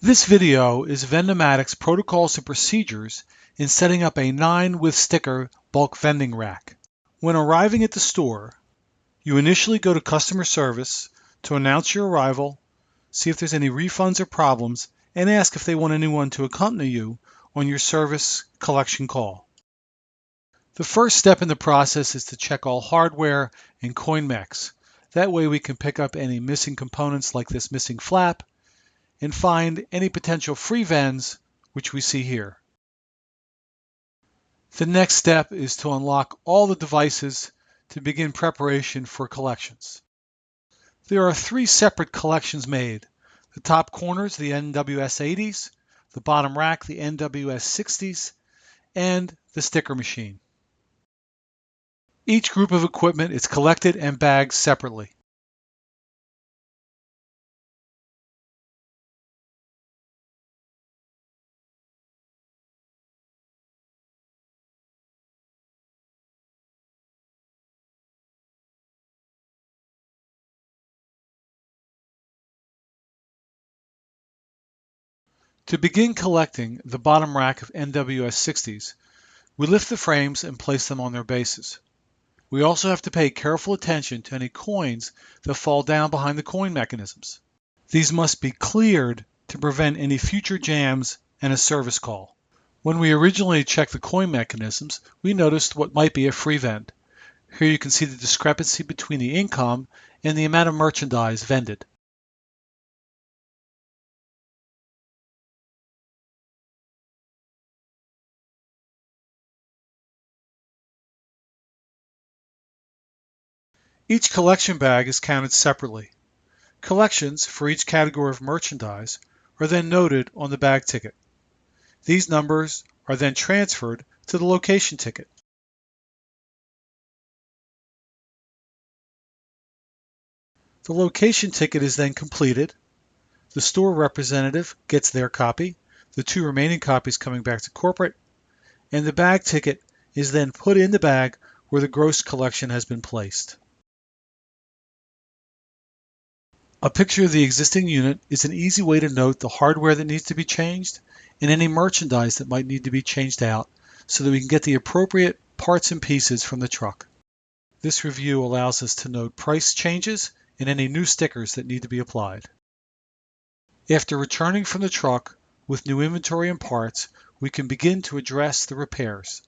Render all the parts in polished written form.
This video is Vendomatic's protocols and procedures in setting up a 9 with sticker bulk vending rack. When arriving at the store, you initially go to customer service to announce your arrival, see if there's any refunds or problems, and ask if they want anyone to accompany you on your service collection call. The first step in the process is to check all hardware and coin mechs. That way we can pick up any missing components like this missing flap and find any potential free vends, which we see here. The next step is to unlock all the devices to begin preparation for collections. There are 3 separate collections made. The top corners, the NWS 80s, the bottom rack, the NWS 60s, and the sticker machine. Each group of equipment is collected and bagged separately. To begin collecting the bottom rack of NWS 60s, we lift the frames and place them on their bases. We also have to pay careful attention to any coins that fall down behind the coin mechanisms. These must be cleared to prevent any future jams and a service call. When we originally checked the coin mechanisms, we noticed what might be a free vend. Here you can see the discrepancy between the income and the amount of merchandise vended. Each collection bag is counted separately. Collections for each category of merchandise are then noted on the bag ticket. These numbers are then transferred to the location ticket. The location ticket is then completed. The store representative gets their copy, the 2 remaining copies coming back to corporate, and the bag ticket is then put in the bag where the gross collection has been placed. A picture of the existing unit is an easy way to note the hardware that needs to be changed and any merchandise that might need to be changed out so that we can get the appropriate parts and pieces from the truck. This review allows us to note price changes and any new stickers that need to be applied. After returning from the truck with new inventory and parts, we can begin to address the repairs.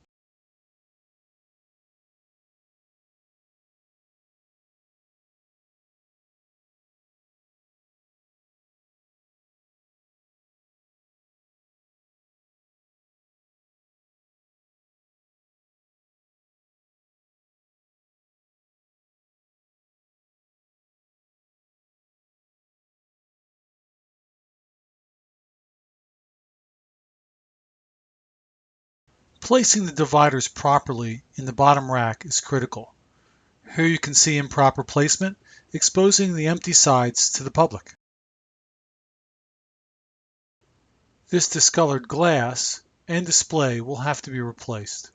Placing the dividers properly in the bottom rack is critical. Here you can see improper placement, exposing the empty sides to the public. This discolored glass and display will have to be replaced.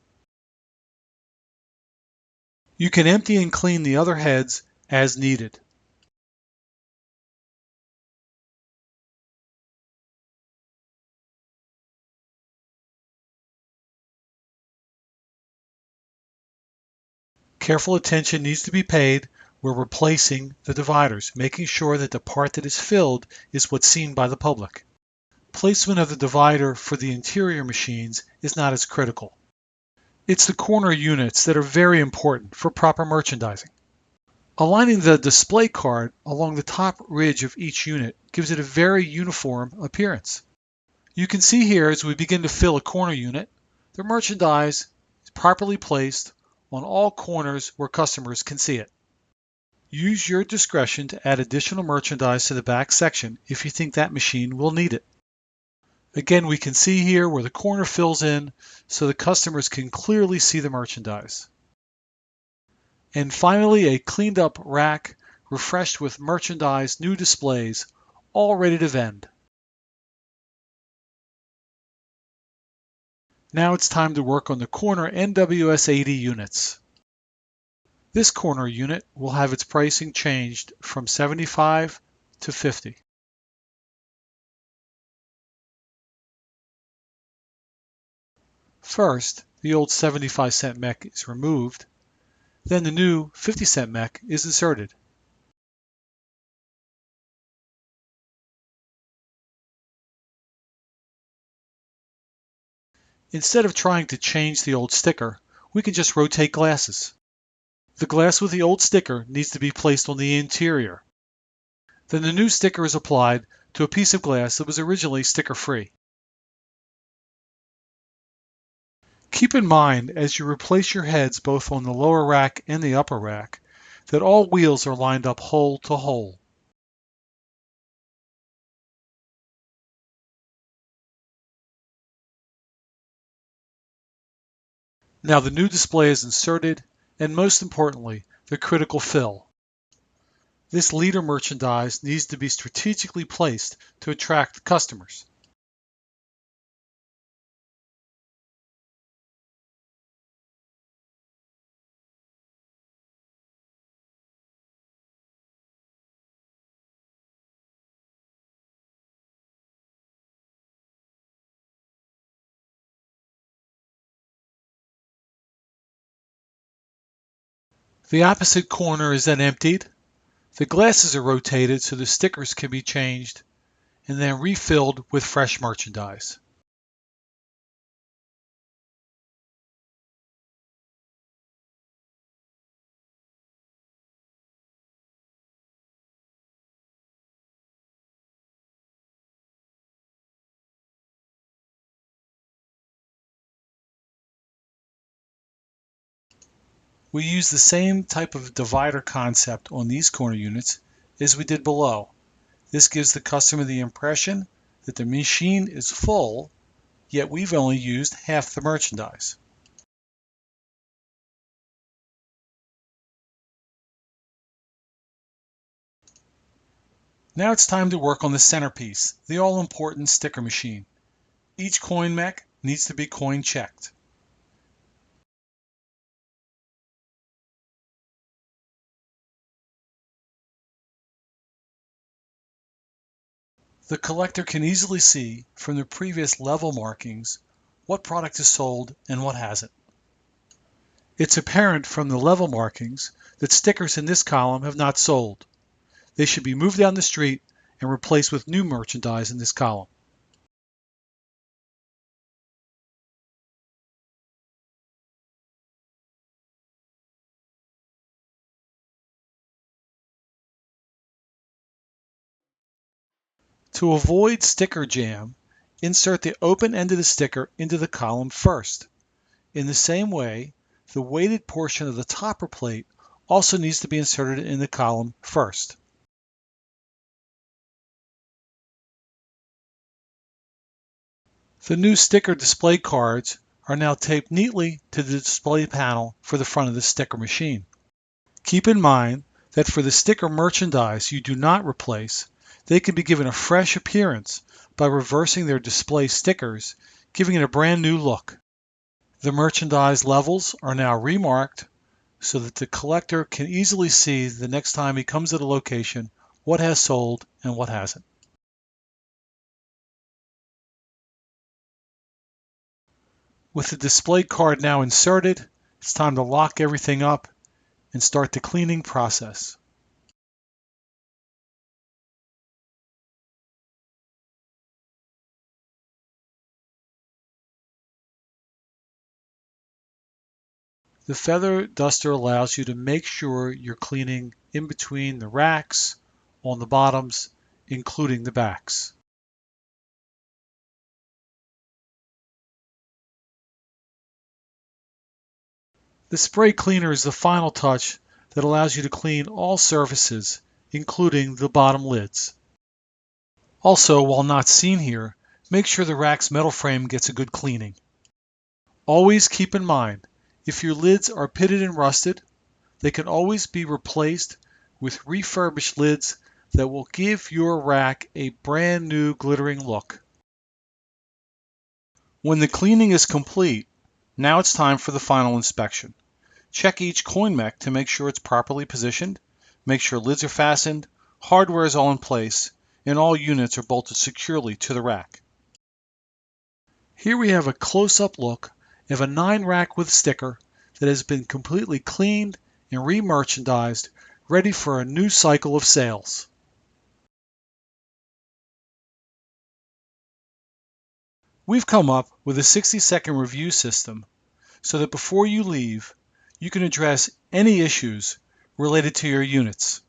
You can empty and clean the other heads as needed. Careful attention needs to be paid where we're placing the dividers, making sure that the part that is filled is what's seen by the public. Placement of the divider for the interior machines is not as critical. It's the corner units that are very important for proper merchandising. Aligning the display card along the top ridge of each unit gives it a very uniform appearance. You can see here as we begin to fill a corner unit, the merchandise is properly placed on all corners where customers can see it. Use your discretion to add additional merchandise to the back section if you think that machine will need it. Again, we can see here where the corner fills in so the customers can clearly see the merchandise. And finally, a cleaned up rack, refreshed with merchandise, new displays, all ready to vend. Now it's time to work on the corner NWS 80 units. This corner unit will have its pricing changed from $75 to $50. First, the old 75-cent mech is removed, then the new 50-cent mech is inserted. Instead of trying to change the old sticker, we can just rotate glasses. The glass with the old sticker needs to be placed on the interior. Then the new sticker is applied to a piece of glass that was originally sticker-free. Keep in mind, as you replace your heads both on the lower rack and the upper rack, that all wheels are lined up hole to hole. Now the new display is inserted, and most importantly, the critical fill. This leader merchandise needs to be strategically placed to attract customers. The opposite corner is then emptied. The glasses are rotated so the stickers can be changed and then refilled with fresh merchandise. We use the same type of divider concept on these corner units as we did below. This gives the customer the impression that the machine is full, yet we've only used half the merchandise. Now it's time to work on the centerpiece, the all-important sticker machine. Each coin mech needs to be coin checked. The collector can easily see from the previous level markings what product is sold and what hasn't. It's apparent from the level markings that stickers in this column have not sold. They should be moved down the street and replaced with new merchandise in this column. To avoid sticker jam, insert the open end of the sticker into the column first. In the same way, the weighted portion of the topper plate also needs to be inserted in the column first. The new sticker display cards are now taped neatly to the display panel for the front of the sticker machine. Keep in mind that for the sticker merchandise you do not replace, they can be given a fresh appearance by reversing their display stickers, giving it a brand new look. The merchandise levels are now remarked so that the collector can easily see the next time he comes to the location what has sold and what hasn't. With the display card now inserted, it's time to lock everything up and start the cleaning process. The feather duster allows you to make sure you're cleaning in between the racks, on the bottoms, including the backs. The spray cleaner is the final touch that allows you to clean all surfaces, including the bottom lids. Also, while not seen here, make sure the rack's metal frame gets a good cleaning. Always keep in mind, if your lids are pitted and rusted, they can always be replaced with refurbished lids that will give your rack a brand new glittering look. When the cleaning is complete, now it's time for the final inspection. Check each coin mech to make sure it's properly positioned, make sure lids are fastened, hardware is all in place, and all units are bolted securely to the rack. Here we have a close-up look You have a 9 rack with sticker that has been completely cleaned and re-merchandised, ready for a new cycle of sales. We've come up with a 60-second review system so that before you leave, you can address any issues related to your units.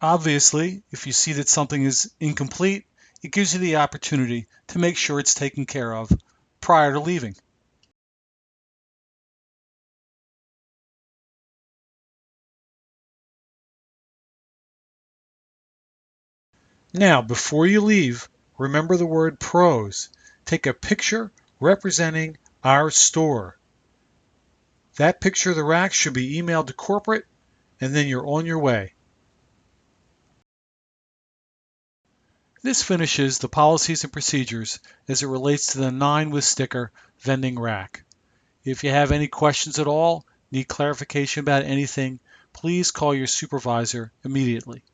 Obviously, if you see that something is incomplete, it gives you the opportunity to make sure it's taken care of prior to leaving. Now, before you leave, remember the word pros. Take a picture representing our store. That picture of the rack should be emailed to corporate, and then you're on your way. This finishes the policies and procedures as it relates to the 9 with sticker vending rack. If you have any questions at all, need clarification about anything, please call your supervisor immediately.